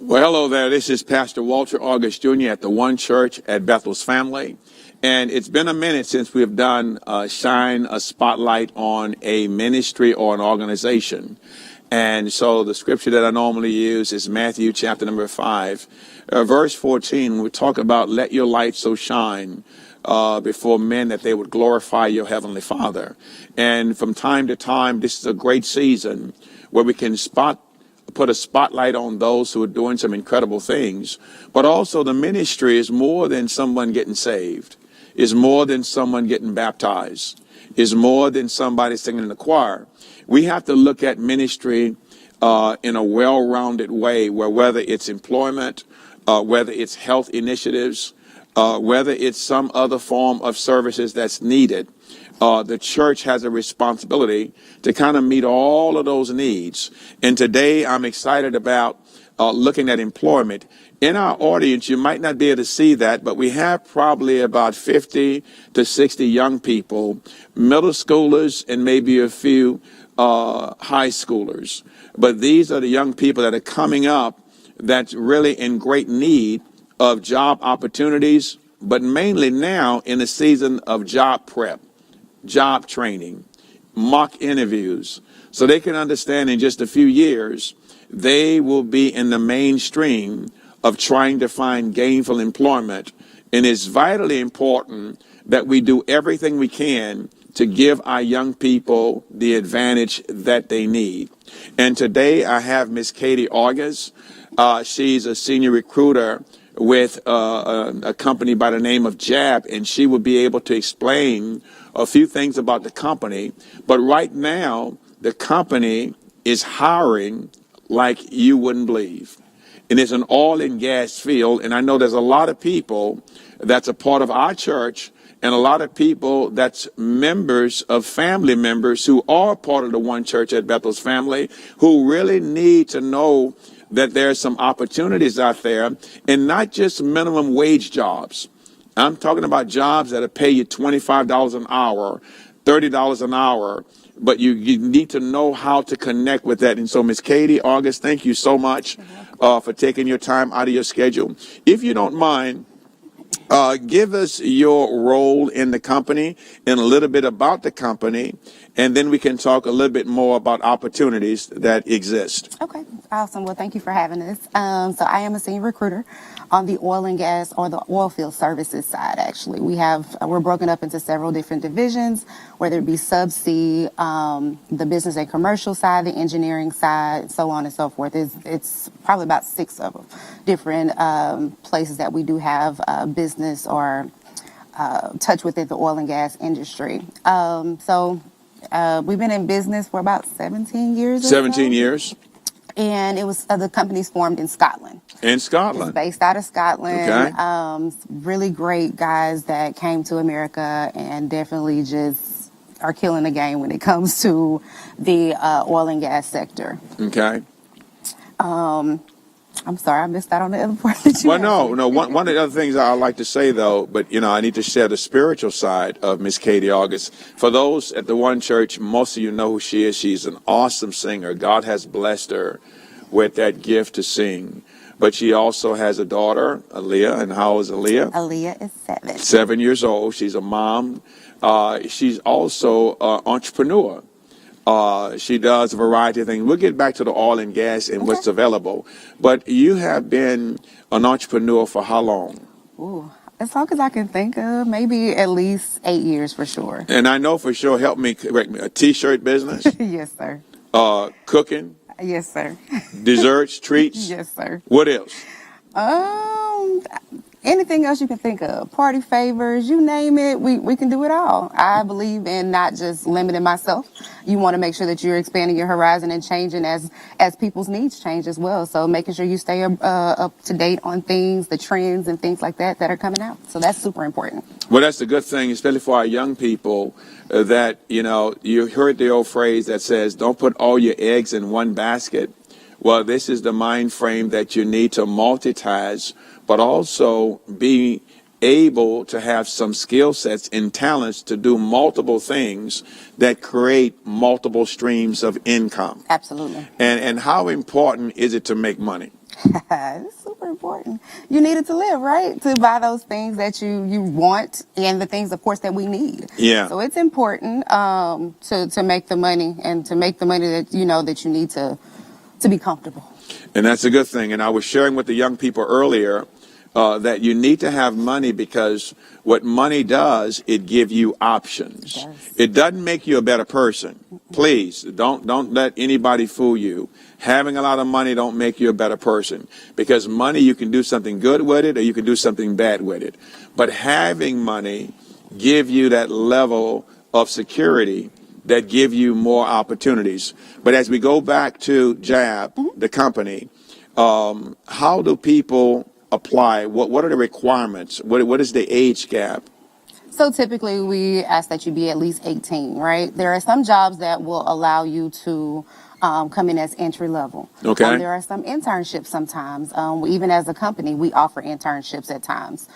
Well, hello there. This is Pastor Walter August Jr. at the One Church at Bethel's Family. And it's been a minute since we've done shine a spotlight on a ministry or an organization. And so the scripture that I normally use is Matthew chapter number 5, verse 14. We talk about let your light so shine before men that they would glorify your heavenly Father. And from time to time, this is a great season where we can put a spotlight on those who are doing some incredible things. But also the ministry is more than someone getting saved, is more than someone getting baptized, is more than somebody singing in the choir. We have to look at ministry in a well-rounded way, where whether it's employment, whether it's health initiatives, whether it's some other form of services that's needed, the church has a responsibility to kind of meet all of those needs. And today I'm excited about looking at employment. In our audience, you might not be able to see that, but we have probably about 50 to 60 young people, middle schoolers, and maybe a few high schoolers. But these are the young people that are coming up that's really in great need of job opportunities, but mainly now in the season of job prep, job training, mock interviews, so they can understand in just a few years they will be in the mainstream of trying to find gainful employment. And it's vitally important that we do everything we can to give our young people the advantage that they need. And today I have Miss Katie August. She's a senior recruiter with a company by the name of JAB, and she will be able to explain a few things about the company. But right now, the company is hiring like you wouldn't believe. And it's an oil and gas field, and I know there's a lot of people that's a part of our church and a lot of people that's members of family members who are part of the One Church at Bethel's Family who really need to know that there's some opportunities out there, and not just minimum wage jobs. I'm talking about jobs that'll pay you $25 an hour, $30 an hour, but you need to know how to connect with that. And so, Ms. Katie August, thank you so much for taking your time out of your schedule. If you don't mind, give us your role in the company and a little bit about the company, and then we can talk a little bit more about opportunities that exist. Okay, awesome. Well, thank you for having us. So I am a senior recruiter on the oil and gas, or the oil field services side, actually. We're broken up into several different divisions, whether it be subsea, the business and commercial side, the engineering side, so on and so forth. It's probably about 6 of them, different places that we do have business or touch within the oil and gas industry. We've been in business for about 17 years. 17 years. And it was the company's formed in Scotland. In Scotland. It's based out of Scotland. Okay. Really great guys that came to America and definitely just are killing the game when it comes to the oil and gas sector. Okay. I'm sorry, I missed out on the other part that you Well, no. One of the other things I like to say, though, but, I need to share the spiritual side of Miss Katie August. For those at the One Church, most of you know who she is. She's an awesome singer. God has blessed her with that gift to sing. But she also has a daughter, Aaliyah. And how is Aaliyah? Aaliyah is 7. 7 years old. She's a mom. She's also an entrepreneur. She does a variety of things. We'll get back to the oil and gas and what's available. But you have been an entrepreneur for how long? Ooh, as long as I can think of, maybe at least 8 years for sure. And I know for sure, help me correct me, a T-shirt business? Yes, sir. Cooking? Yes, sir. Desserts, treats? Yes, sir. What else? Anything else you can think of, party favors, you name it, we can do it all. I believe in not just limiting myself. You want to make sure that you're expanding your horizon and changing as people's needs change as well. So making sure you stay up to date on things, the trends and things like that are coming out. So that's super important. Well, that's the good thing, especially for our young people, that, you heard the old phrase that says, don't put all your eggs in one basket. Well, this is the mind frame that you need to multitask, but also be able to have some skill sets and talents to do multiple things that create multiple streams of income. Absolutely. And how important is it to make money? It's super important. You need it to live, right? To buy those things that you want and the things, of course, that we need. Yeah. So it's important to make the money and to make the money that you need to be comfortable. And that's a good thing. And I was sharing with the young people earlier that you need to have money because what money does, it gives you options. It doesn't make you a better person. Please don't let anybody fool you. Having a lot of money don't make you a better person, because money, you can do something good with it or you can do something bad with it. But having money give you that level of security that give you more opportunities. But as we go back to JAB, the company, how do people apply? What are the requirements? What is the age gap? So typically we ask that you be at least 18, right? There are some jobs that will allow you to come in as entry level. Okay. There are some internships sometimes. Even as a company, we offer internships at times.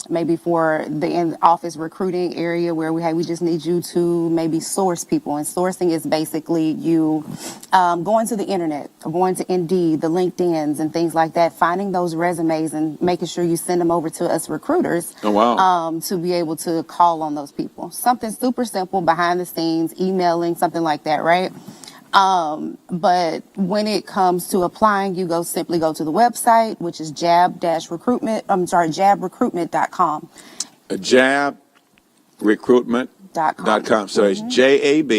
Maybe for the in-office recruiting area where we just need you to maybe source people. And sourcing is basically you going to the internet, going to Indeed, the LinkedIn's and things like that, finding those resumes and making sure you send them over to us recruiters. Oh, wow. To be able to call on those people. Something super simple behind the scenes, emailing, something like that, right? But when it comes to applying, you simply go to the website, which is jabrecruitment.com. Jabrecruitment.com. So it's JAB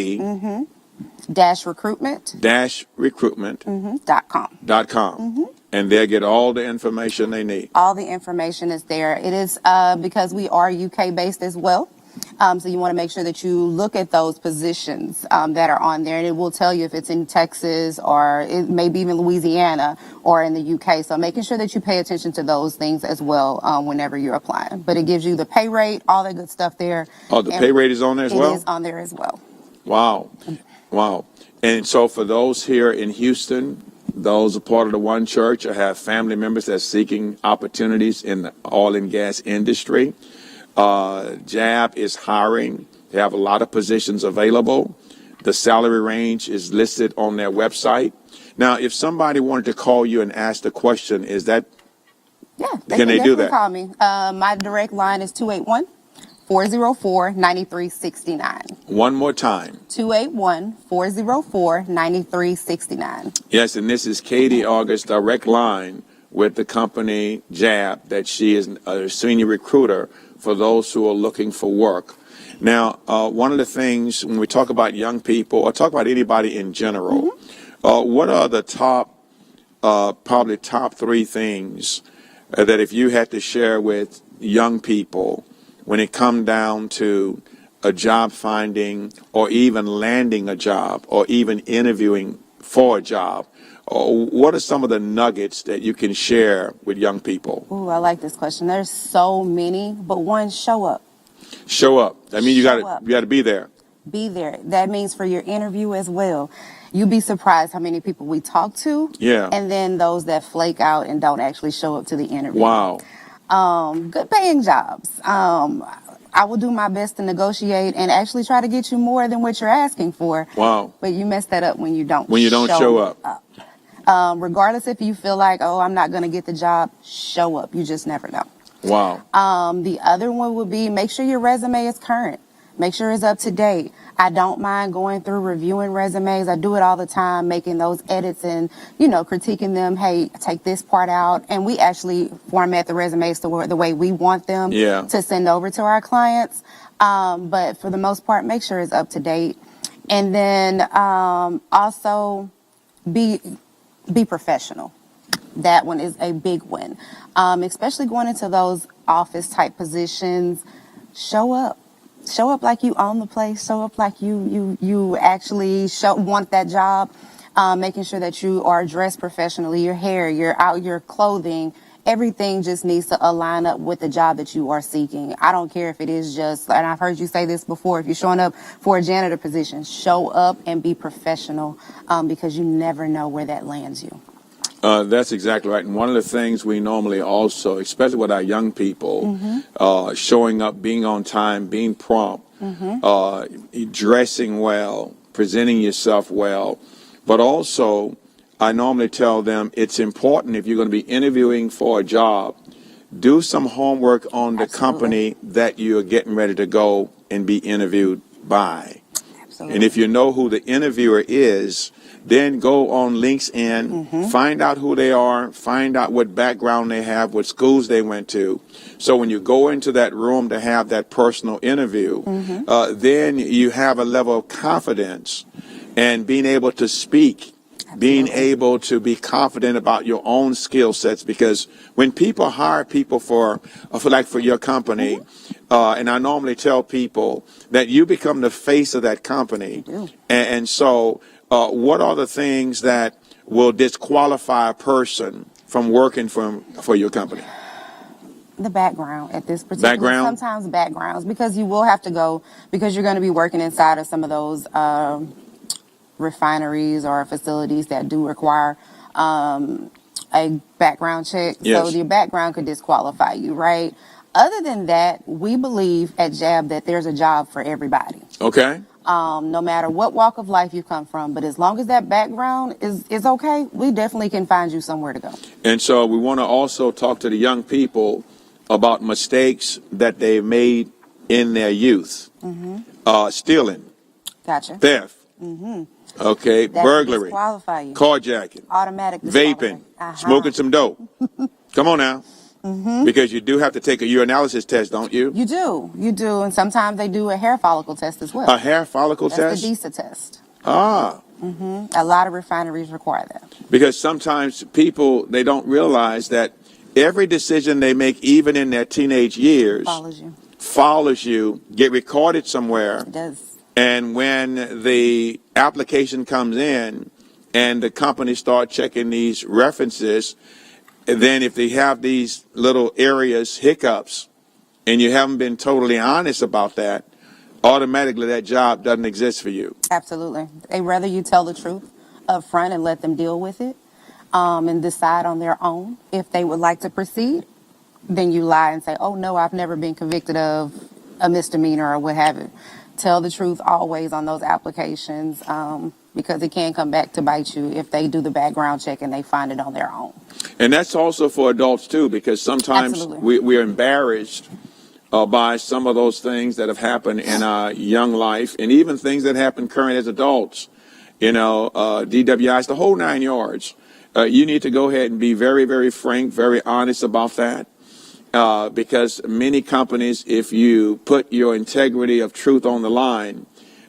recruitment.com. And they'll get all the information they need. All the information is there. It is because we are UK based as well. So you want to make sure that you look at those positions that are on there, and it will tell you if it's in Texas or it maybe even Louisiana or in the UK. So making sure that you pay attention to those things as well whenever you're applying. But it gives you the pay rate, all that good stuff there. Oh, the pay rate is on there as well? It is on there as well. Wow. And so for those here in Houston, those are part of the One Church or have family members that are seeking opportunities in the oil and gas industry, JAB is hiring. They have a lot of positions available. The salary range is listed on their website. Now, if somebody wanted to call you and ask the question, is that? Yeah, can they do that? Call me. My direct line is 281-404-9369. One more time. 281-404-9369. Yes, and this is Katie August's direct line with the company JAB, that she is a senior recruiter for those who are looking for work. Now, one of the things when we talk about young people or talk about anybody in general, what are the probably top three things that if you had to share with young people when it come down to a job finding or even landing a job or even interviewing for a job? What are some of the nuggets that you can share with young people? Ooh, I like this question. There's so many, but one, show up. Show up. I mean, you got to be there. Be there. That means for your interview as well. You'd be surprised how many people we talk to. Yeah. And then those that flake out and don't actually show up to the interview. Wow. Good paying jobs. I will do my best to negotiate and actually try to get you more than what you're asking for. Wow. But you mess that up when you don't show up. Regardless if you feel like, oh, I'm not going to get the job, show up. You just never know. Wow. The other one would be make sure your resume is current. Make sure it's up to date. I don't mind going through reviewing resumes. I do it all the time, making those edits and, critiquing them. Hey, take this part out. And we actually format the resumes the way we want them to send over to our clients. But for the most part, make sure it's up to date. And then also be professional. That one is a big one, especially going into those office type positions. Show up like you own the place. Show up like you actually want that job. Making sure that you are dressed professionally. Your hair, your clothing, everything just needs to align up with the job that you are seeking. I don't care if it is just, and I've heard you say this before, if you're showing up for a janitor position, show up and be professional, because you never know where that lands you. That's exactly right. And one of the things we normally also, especially with our young people, showing up, being on time, being prompt, dressing well, presenting yourself well, but also I normally tell them it's important if you're going to be interviewing for a job, do some homework on the company that you're getting ready to go and be interviewed by. Absolutely. And if you know who the interviewer is, then go on LinkedIn, find out who they are, find out what background they have, what schools they went to. So when you go into that room to have that personal interview, then you have a level of confidence and being able to speak, being able to be confident about your own skill sets. Because when people hire people for your company, and I normally tell people that you become the face of that company. And so what are the things that will disqualify a person from working for your company? The background at this particular, Background? sometimes backgrounds, because you will have to go, because you're going to be working inside of some of those refineries or facilities that do require a background check. Yes. So your background could disqualify you, right? Other than that, we believe at JAB that there's a job for everybody. Okay. No matter what walk of life you come from, but as long as that background is okay, we definitely can find you somewhere to go. And so we want to also talk to the young people about mistakes that they made in their youth. Stealing, Gotcha. theft, okay, That burglary, disqualify you. carjacking, Automatic vaping, disqualify. smoking some dope. Come on now. Because you do have to take a urinalysis test, don't you? You do, and sometimes they do a hair follicle test as well. A hair follicle That's test? the DISA test. Ah. A lot of refineries require that. Because sometimes people, they don't realize that every decision they make, even in their teenage years, follows you, get recorded somewhere. It does. And when the application comes in and the company start checking these references, and then if they have these little areas, hiccups, and you haven't been totally honest about that, automatically that job doesn't exist for you. Absolutely. They'd rather you tell the truth up front and let them deal with it and decide on their own if they would like to proceed, than you lie and say, oh, no, I've never been convicted of a misdemeanor or what have you. Tell the truth always on those applications because it can come back to bite you if they do the background check and they find it on their own. And that's also for adults, too, because sometimes we're embarrassed by some of those things that have happened in our young life and even things that happen current as adults. You know, DWIs, the whole 9 yards. You need to go ahead and be very, very frank, very honest about that. Because many companies, if you put your integrity of truth on the line,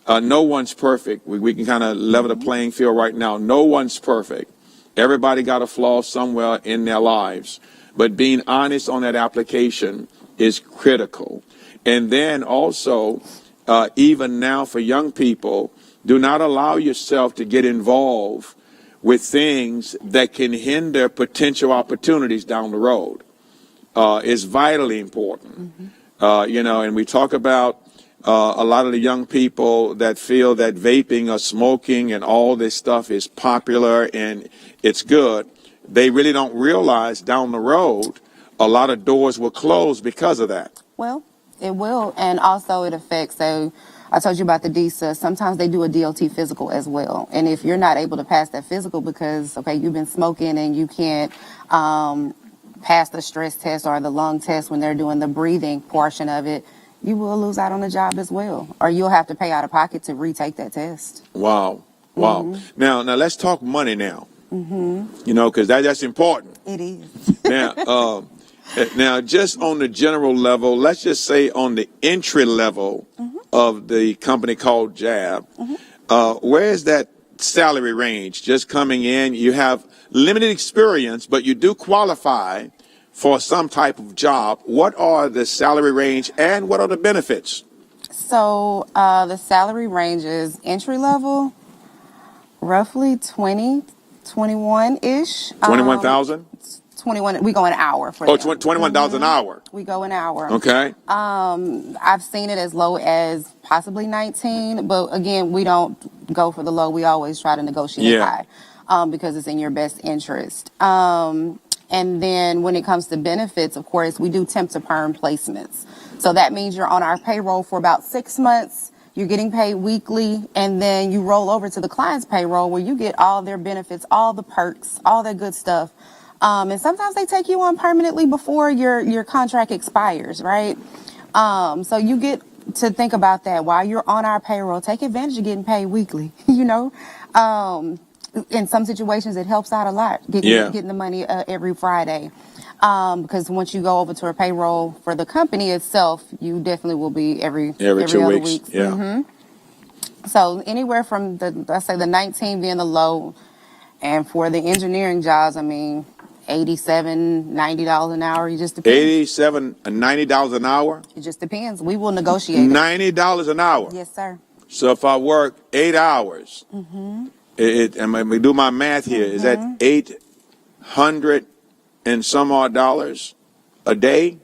no one's perfect. We can kind of level the playing field right now. No one's perfect. Everybody got a flaw somewhere in their lives. But being honest on that application is critical. And then also, even now for young people, do not allow yourself to get involved with things that can hinder potential opportunities down the road. Is vitally important. You know, and we talk about a lot of the young people that feel that vaping or smoking and all this stuff is popular and it's good. They really don't realize down the road a lot of doors will close because of that. Well, it will. And also it affects, so I told you about the DISA. Sometimes they do a DOT physical as well. And if you're not able to pass that physical because, okay, you've been smoking and you can't pass the stress test or the lung test when they're doing the breathing portion of it, you will lose out on the job as well. Or you'll have to pay out of pocket to retake that test. Wow. Now let's talk money now. You know, because that's important. It is. Now, just on the general level, let's just say on the entry level of the company called JAB, where is that salary range? Just coming in, you have limited experience, but you do qualify for some type of job. What are the salary range and what are the benefits? So the salary range is entry level, roughly 21-ish. 21,000? 21. We go an hour for them. 21,000 an hour. We go an hour. Okay. I've seen it as low as possibly 19, but again, we don't go for the low. We always try to negotiate high because it's in your best interest. And then when it comes to benefits, of course, we do temp to perm placements. So that means you're on our payroll for about 6 months. You're getting paid weekly, and then you roll over to the client's payroll where you get all their benefits, all the perks, all that good stuff. And sometimes they take you on permanently before your contract expires, right? So you get to think about that while you're on our payroll. Take advantage of getting paid weekly, you know. In some situations, it helps out a lot, getting the money every Friday. Because once you go over to a payroll for the company itself, you definitely will be every 2 other weeks. week. Yeah. So anywhere from let's say the 19 being the low, and for the engineering jobs, I mean, $87, $90 an hour. It just depends. $87 and $90 an hour. It just depends. We will negotiate. $90 an hour. Yes, sir. So if I work 8 hours, and we do my math here, is that 800 and some odd dollars a day?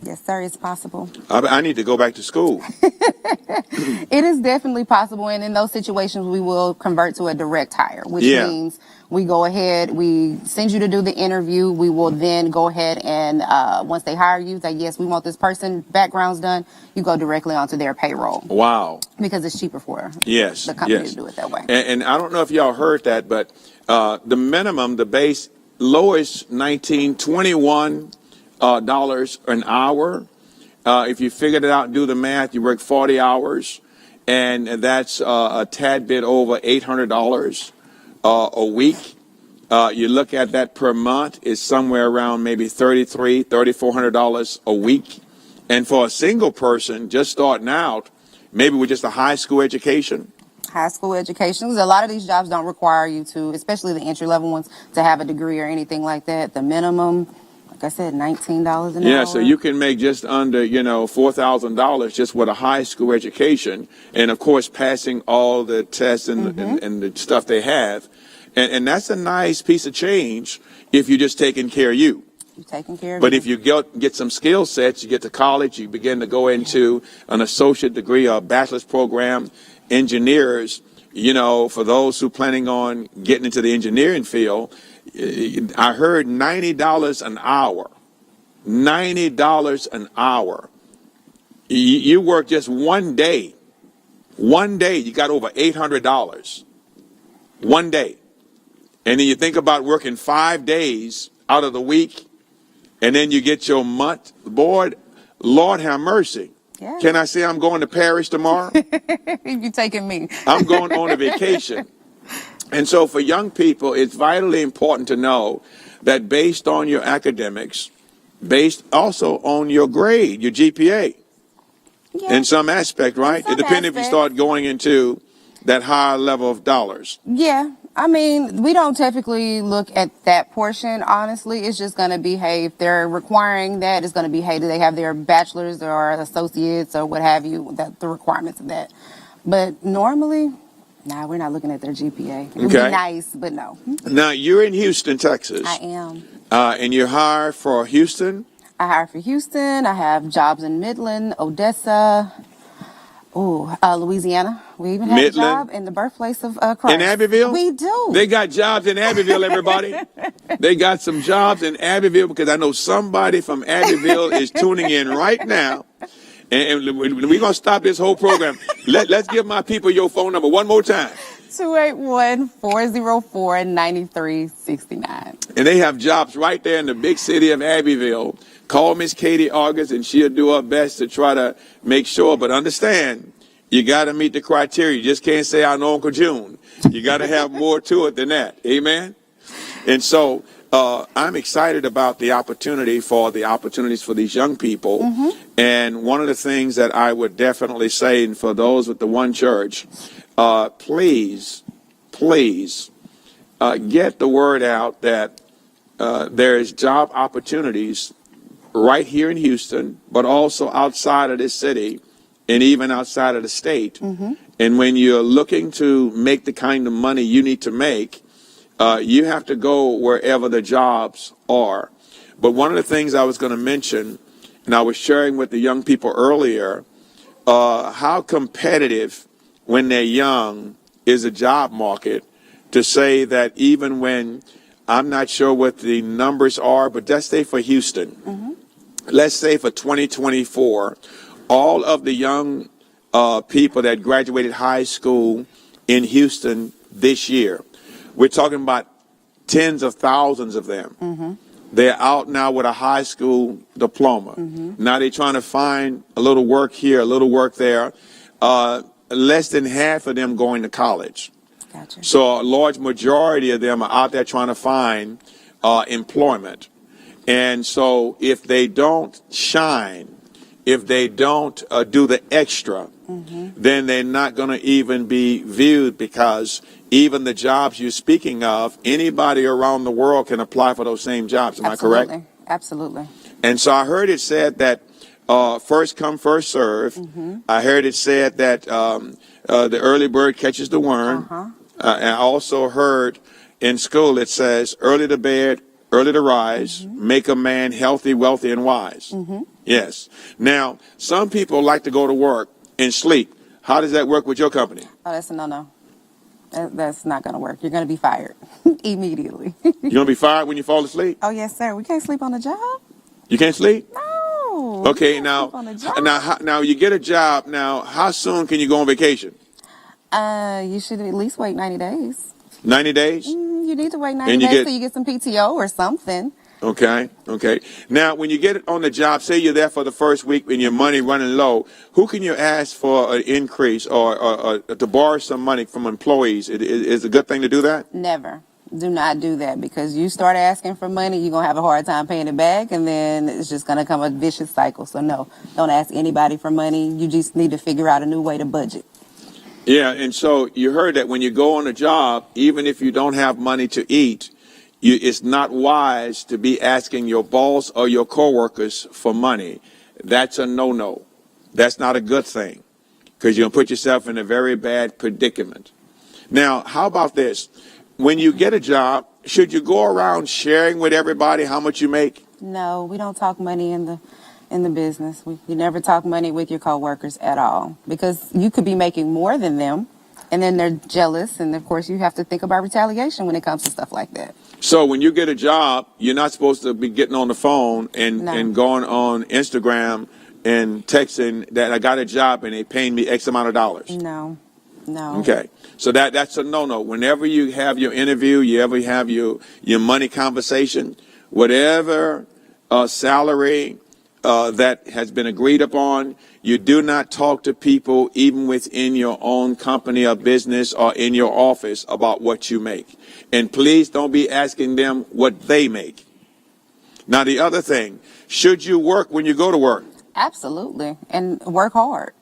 Yes, sir. It's possible. I need to go back to school. It is definitely possible, and in those situations, we will convert to a direct hire, which means we go ahead, we send you to do the interview. We will then go ahead and once they hire you, say, yes, we want this person, background's done, you go directly onto their payroll. Wow. Because it's cheaper for the company to do it that way. And I don't know if y'all heard that, but the minimum, the base, lowest $21 an hour. If you figured it out and do the math, you work 40 hours, and that's a tad bit over $800 a week. You look at that per month, it's somewhere around maybe $3,400 a week. And for a single person just starting out, maybe with just a high school education. High school education. A lot of these jobs don't require you to, especially the entry level ones, to have a degree or anything like that. The minimum, like I said, $19 an hour. Yeah, so you can make just under, $4,000 just with a high school education, and of course passing all the tests and the stuff they have, and that's a nice piece of change if you're just taking care of you. You're taking care of But you. if you get some skill sets, you get to college, you begin to go into an associate degree or a bachelor's program. Engineers, for those who planning on getting into the engineering field, I heard $90 an hour. $90 an hour. You work just one day. One day, you got over $800. One day. And then you think about working 5 days out of the week, and then you get your month. Boy, Lord have mercy. Yeah. Can I say I'm going to Paris tomorrow? You're taking me. I'm going on a vacation. And so for young people, it's vitally important to know that based on your academics, based also on your grade, your GPA, in some aspect, right? It depends if you start going into that higher level of dollars. Yeah. I mean, we don't typically look at that portion, honestly. It's just going to be, hey, if they're requiring that, it's going to be, hey, do they have their bachelor's or associates or what have you, the requirements of that. But normally, we're not looking at their GPA. It would be nice, but no. Now, you're in Houston, Texas. I am. And you're hired for Houston? I hire for Houston. I have jobs in Midland, Odessa, Louisiana. We even have a job in the birthplace of Christ. In Abbeville? We do. They got jobs in Abbeville, everybody. They got some jobs in Abbeville, because I know somebody from Abbeville is tuning in right now. And we're going to stop this whole program. Let's give my people your phone number one more time. 281-404-9369. And they have jobs right there in the big city of Abbeville. Call Miss Katie August, and she'll do her best to try to make sure. But understand, you got to meet the criteria. You just can't say, I know Uncle June. You got to have more to it than that. Amen? And so I'm excited about the opportunities for these young people. And one of the things that I would definitely say, and for those with the One Church, please get the word out that there's job opportunities right here in Houston, but also outside of this city and even outside of the state. And when you're looking to make the kind of money you need to make, you have to go wherever the jobs are. But one of the things I was going to mention, and I was sharing with the young people earlier, how competitive when they're young is a job market, to say that even when, I'm not sure what the numbers are, but let's say for Houston, let's say for 2024, all of the young people that graduated high school in Houston this year. We're talking about tens of thousands of them. They're out now with a high school diploma. Now they're trying to find a little work here, a little work there. Less than half of them going to college. Gotcha. So a large majority of them are out there trying to find employment. And so if they don't shine, if they don't do the extra, then they're not going to even be viewed, because even the jobs you're speaking of, anybody around the world can apply for those same jobs. Am I correct? Absolutely. And so I heard it said that first come, first serve. I heard it said that the early bird catches the worm. And I also heard in school it says early to bed, early to rise, make a man healthy, wealthy, and wise. Yes. Now, some people like to go to work and sleep. How does that work with your company? Oh, that's a no-no. That's not going to work. You're going to be fired immediately. You're going to be fired when you fall asleep? Oh, yes, sir. We can't sleep on the job. You can't sleep? No. Okay, now you get a job. Now, how soon can you go on vacation? You should at least wait 90 days. 90 days? You need to wait 90 days so you get some PTO or something. Okay. Now, when you get it on the job, say you're there for the first week and your money running low, who can you ask for an increase or to borrow some money from employees? Is it a good thing to do that? Never. Do not do that, because you start asking for money, you're going to have a hard time paying it back, and then it's just going to come a vicious cycle. So no, don't ask anybody for money. You just need to figure out a new way to budget. Yeah, and so you heard that when you go on a job, even if you don't have money to eat, it's not wise to be asking your boss or your coworkers for money. That's a no-no. That's not a good thing, because you're going to put yourself in a very bad predicament. Now, how about this? When you get a job, should you go around sharing with everybody how much you make? No, we don't talk money in the business. You never talk money with your coworkers at all, because you could be making more than them, and then they're jealous, and of course you have to think about retaliation when it comes to stuff like that. So when you get a job, you're not supposed to be getting on the phone and going on Instagram and texting that I got a job and they paying me X amount of dollars. No. Okay. So that's a no-no. Whenever you have your interview, you ever have your money conversation, whatever salary that has been agreed upon, you do not talk to people even within your own company or business or in your office about what you make. And please don't be asking them what they make. Now, the other thing, should you work when you go to work? Absolutely. And work hard.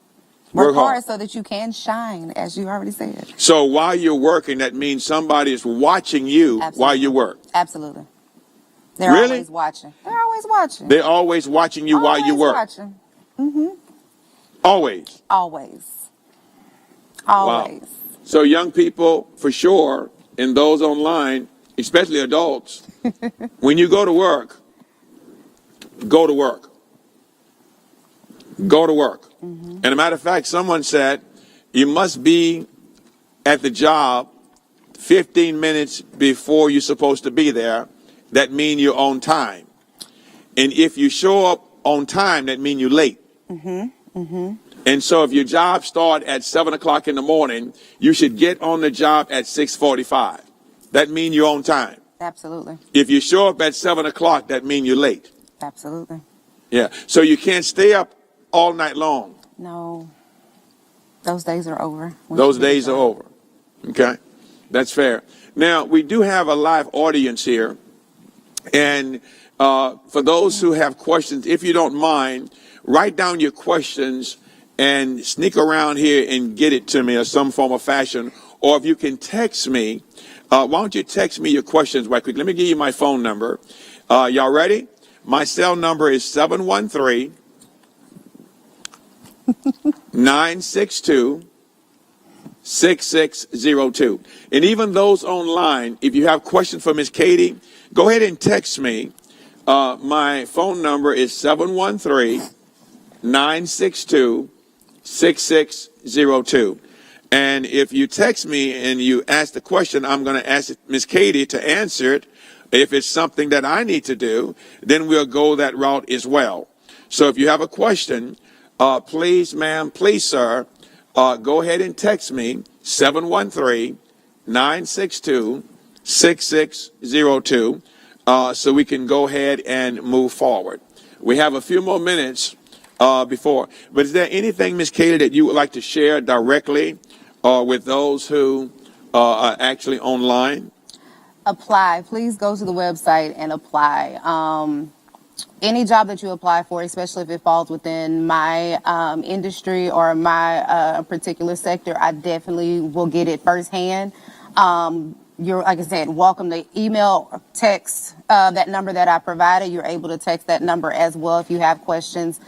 Work hard so that you can shine, as you already said. So while you're working, that means somebody is watching you while you work. Absolutely. They're always watching. They're always watching. They're always watching you while you work. Watching. Mm-hmm. Always. Always. Wow. So young people, for sure, and those online, especially adults, when you go to work, go to work. Go to work. And a matter of fact, someone said you must be at the job 15 minutes before you're supposed to be there. That means you're on time. And if you show up on time, that means you're late. And so if your job starts at 7 o'clock in the morning, you should get on the job at 6:45. That means you're on time. Absolutely. If you show up at 7 o'clock, that means you're late. Absolutely. Yeah. So you can't stay up all night long. No. Those days are over. Those days are over. Okay. That's fair. Now, we do have a live audience here. And for those who have questions, if you don't mind, write down your questions and sneak around here and get it to me in some form or fashion. Or if you can text me, why don't you text me your questions right quick? Let me give you my phone number. Y'all ready? My cell number is 713-962-6602. And even those online, if you have questions for Miss Katie, go ahead and text me. My phone number is 713-962-6602. And if you text me and you ask the question, I'm going to ask Miss Katie to answer it. If it's something that I need to do, then we'll go that route as well. So if you have a question, please, ma'am, please, sir, go ahead and text me 713-962-6602 so we can go ahead and move forward. We have a few more minutes before. But is there anything, Ms. Kaylee, that you would like to share directly with those who are actually online? Apply. Please go to the website and apply. Any job that you apply for, especially if it falls within my industry or my particular sector, I definitely will get it firsthand. You're, like I said, welcome to email or text that number that I provided. You're able to text that number as well if you have questions.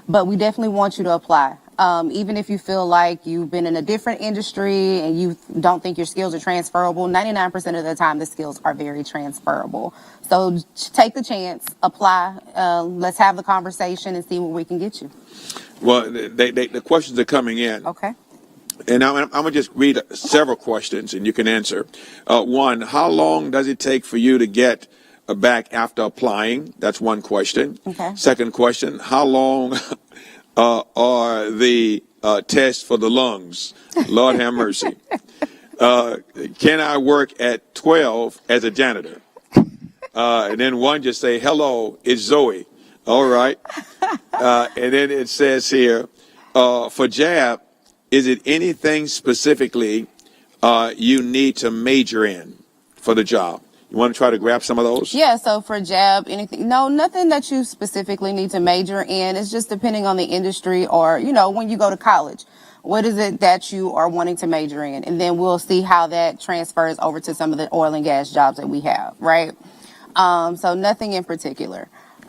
But we definitely want you to apply. Even if you feel like you've been in a different industry and you don't think your skills are transferable, 99% of the time the skills are very transferable. So take the chance, apply. Let's have the conversation and see where we can get you. Well, the questions are coming in. Okay. And I'm going to just read several questions and you can answer. One, how long does it take for you to get back after applying? That's one question. Okay. Second question, how long are the tests for the lungs? Lord have mercy. Can I work at 12 as a janitor? And then one just say, hello, it's Zoe. All right. And then it says here, for JAB, is it anything specifically you need to major in for the job? You want to try to grab some of those? Yeah, so for JAB, anything, no, nothing that you specifically need to major in. It's just depending on the industry or, when you go to college, what is it that you are wanting to major in? And then we'll see how that transfers over to some of the oil and gas jobs that we have, right? So nothing in particular.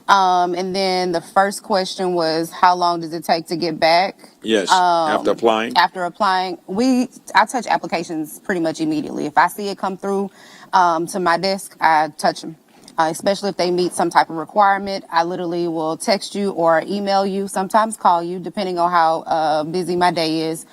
And then the first question was, how long does it take to get back? Yes, after applying. After applying, I touch applications pretty much immediately. If I see it come through to my desk, I touch them, especially if they meet some type of requirement. I literally will text you or email you, sometimes call you, depending on how busy my day is.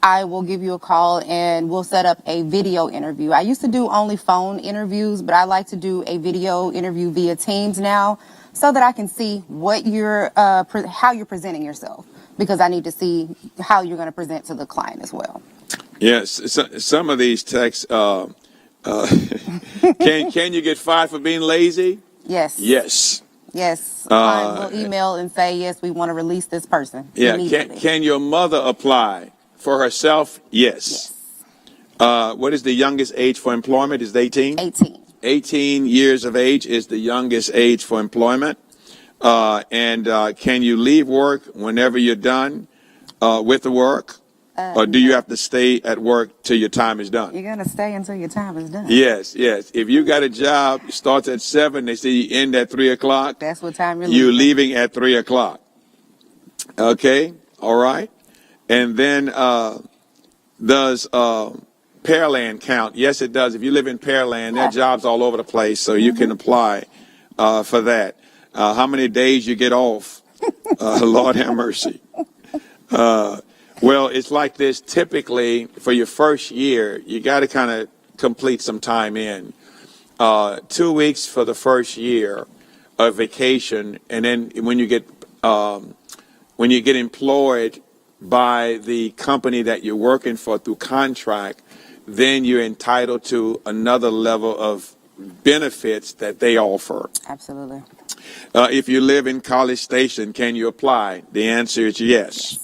I will give you a call and we'll set up a video interview. I used to do only phone interviews, but I like to do a video interview via Teams now so that I can see what how you're presenting yourself, because I need to see how you're going to present to the client as well. Yes, some of these texts, can you get fired for being lazy? Yes. Yes. Yes. Client will email and say, yes, we want to release this person. Yeah. Can your mother apply for herself? Yes. What is the youngest age for employment? Is it 18? 18. 18 years of age is the youngest age for employment. And can you leave work whenever you're done with the work? Or do you have to stay at work till your time is done? You're going to stay until your time is done. Yes, yes. If you got a job, it starts at 7, they say you end at 3 o'clock. That's what time you're leaving. You're leaving at 3 o'clock. Okay, all right. And then does Pearland count? Yes, it does. If you live in Pearland, there are jobs all over the place, so you can apply for that. How many days you get off? Lord have mercy. Well, it's like this. Typically, for your first year, you got to kind of complete some time in. 2 weeks for the first year of vacation, and then when you get employed by the company that you're working for through contract, then you're entitled to another level of benefits that they offer. Absolutely. If you live in College Station, can you apply? The answer is yes.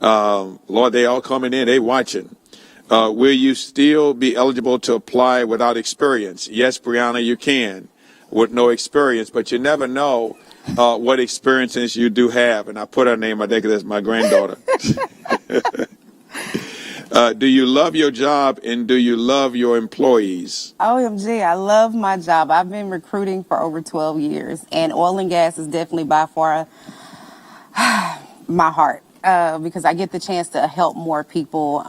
Lord, they all coming in, they watching. Will you still be eligible to apply without experience? Yes, Brianna, you can, with no experience, but you never know what experiences you do have. And I put her name, I think that's my granddaughter. Do you love your job and do you love your employees? OMG, I love my job. I've been recruiting for over 12 years, and oil and gas is definitely by far my heart. Because I get the chance to help more people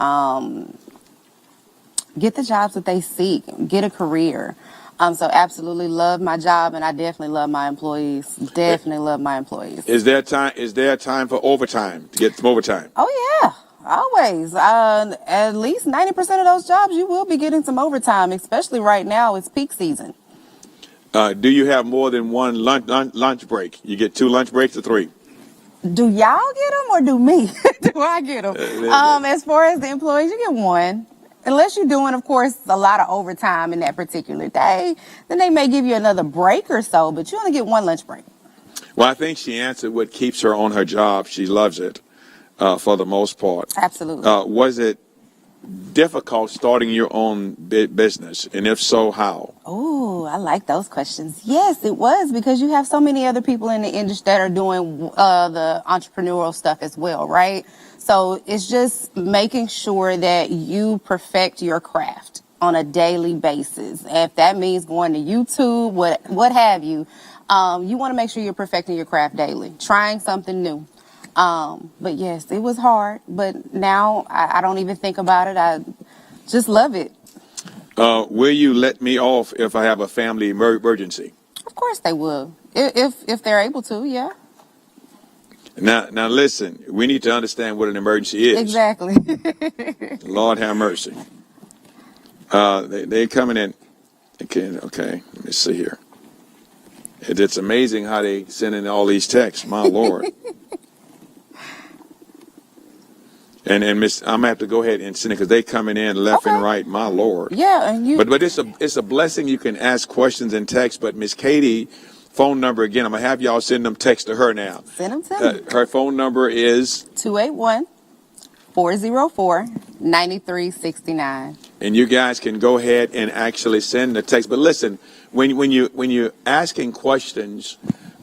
get the jobs that they seek, get a career. So absolutely love my job, and I definitely love my employees. Definitely love my employees. Is there time for overtime, to get some overtime? Oh, yeah. Always. At least 90% of those jobs, you will be getting some overtime, especially right now. It's peak season. Do you have more than one lunch break? You get 2 lunch breaks or 3? Do y'all get them or do me? Do I get them? As far as the employees, you get one. Unless you're doing, of course, a lot of overtime in that particular day, then they may give you another break or so, but you only get one lunch break. Well, I think she answered what keeps her on her job. She loves it for the most part. Absolutely. Was it difficult starting your own business? And if so, how? Oh, I like those questions. Yes, it was, because you have so many other people in the industry that are doing the entrepreneurial stuff as well, right? So it's just making sure that you perfect your craft on a daily basis. If that means going to YouTube, what have you, you want to make sure you're perfecting your craft daily, trying something new. But yes, it was hard, but now I don't even think about it. I just love it. Will you let me off if I have a family emergency? Of course they will. If they're able to, yeah. Now listen, we need to understand what an emergency is. Exactly. Lord have mercy. They're coming in. Okay, let me see here. It's amazing how they send in all these texts, my Lord. And Miss, I'm gonna have to go ahead and send it because they coming in left and right, my Lord. Yeah, and you. But it's a blessing you can ask questions in text. But Miss Katie, phone number again. I'm gonna have y'all send them text to her now. Send them to me. Her phone number is 281-404-9369. And you guys can go ahead and actually send the text. But listen, when you're asking questions,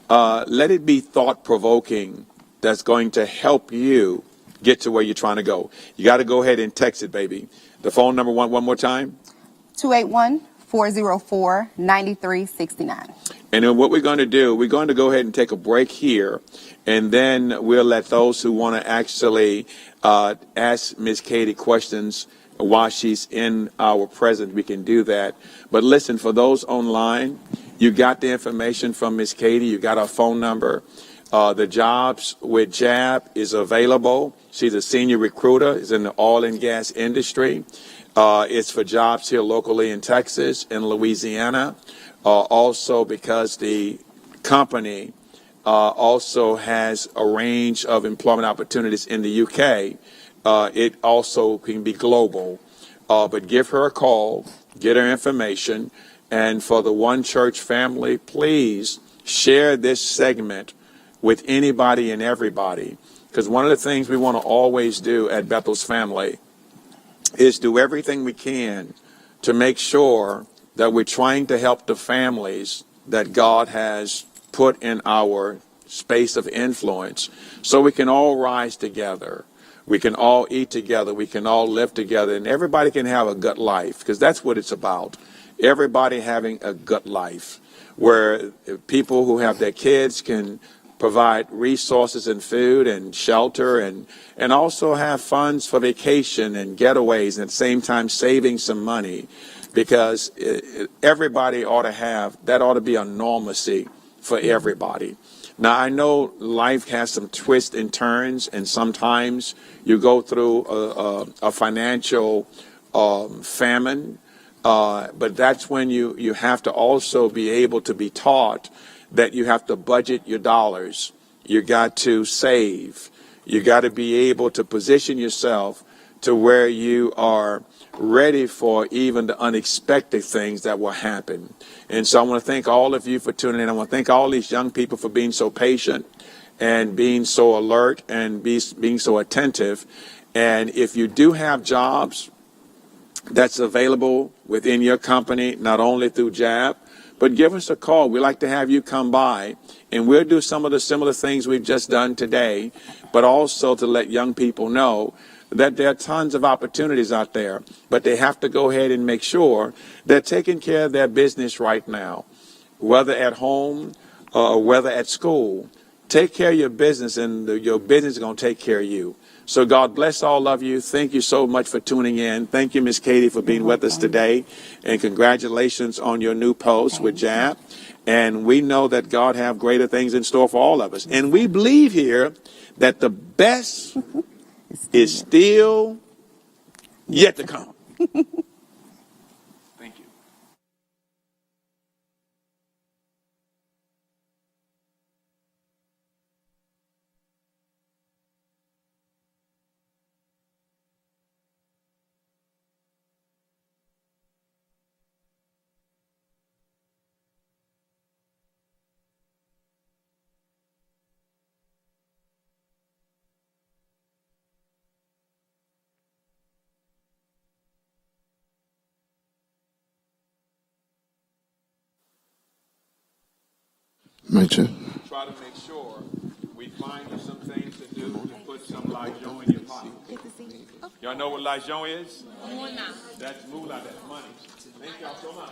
let it be thought provoking. That's going to help you get to where you're trying to go. You got to go ahead and text it, baby. The phone number one more time. 281-404-9369. And then what we're going to do, we're going to go ahead and take a break here, and then we'll let those who want to actually ask Miss Katie questions while she's in our presence, we can do that. But listen, for those online, you got the information from Miss Katie. You got her phone number. The jobs with JAB is available. She's a senior recruiter. Is in the oil and gas industry. It's for jobs here locally in Texas, in Louisiana. Also because the company also has a range of employment opportunities in the UK. It also can be global. But give her a call, get her information. And for the One Church family, please share this segment with anybody and everybody. Because one of the things we want to always do at Bethel's family is do everything we can to make sure that we're trying to help the families that God has put in our space of influence so we can all rise together. We can all eat together. We can all live together. And everybody can have a good life, because that's what it's about. Everybody having a good life where people who have their kids can provide resources and food and shelter and also have funds for vacation and getaways, and at the same time saving some money, because everybody ought to have, that ought to be a normalcy for everybody. Now, I know life has some twists and turns, and sometimes you go through a financial famine, but that's when you have to also be able to be taught that you have to budget your dollars. You got to save. You got to be able to position yourself to where you are ready for even the unexpected things that will happen. And so I want to thank all of you for tuning in. I want to thank all these young people for being so patient and being so alert and being so attentive. And if you do have jobs that's available within your company, not only through JAB, but give us a call. We'd like to have you come by, and we'll do some of the similar things we've just done today, but also to let young people know that there are tons of opportunities out there, but they have to go ahead and make sure they're taking care of their business right now, whether at home or whether at school. Take care of your business, and your business is going to take care of you. So God bless all of you. Thank you so much for tuning in. Thank you, Miss Katie, for being with us today. And congratulations on your new post with JAB. And we know that God have greater things in store for all of us. And we believe here that the best is still yet to come. Thank you. Mic check. try to make sure we find you some things to do to put some lijon in your pocket. Y'all know what lijon is? That's moolah, that's money. Thank y'all so much.